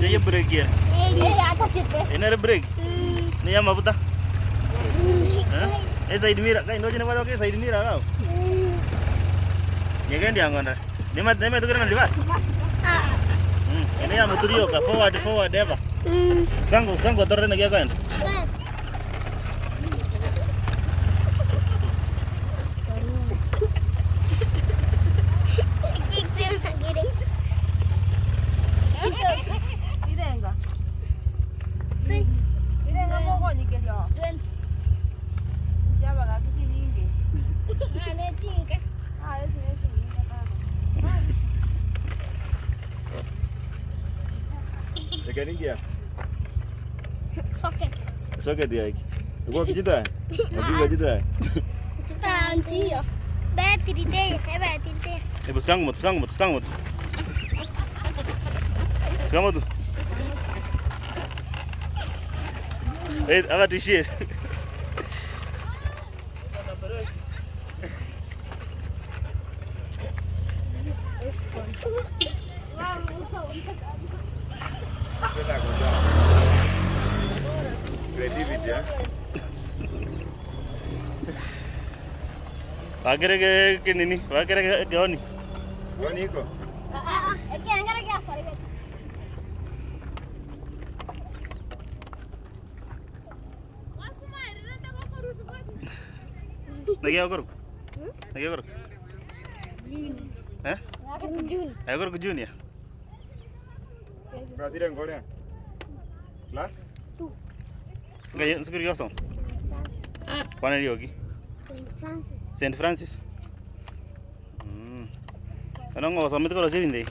Dia break ya. Ata chete. Ini break. Ni yang mabuta. Side mirror. Kai ndoje ne bado ke side mirror kau. Nyegen dia ngona. Nema tu kena libas. Ini yang motorio ka forward ever. Sekarang torre na kia kan. Sekarang dia. Soket dia iki. Gua kijita. Abi kijita. Kita anti ya. Bateri deh, bateri deh. Sekarang mut. Sekarang tu. Apa t-shirt? Creativity ya. Akhirnya ke ini, akhirnya ke Oni. Oni kok. Sorry. Lagi agor. Hah? Agor ke Jun ya? Berarti yang golnya. Kelas? 2. Enggak, sekitar kosong. Mana dia lagi? Saint Francis. Ano nga, sampai itu kalau sini deh.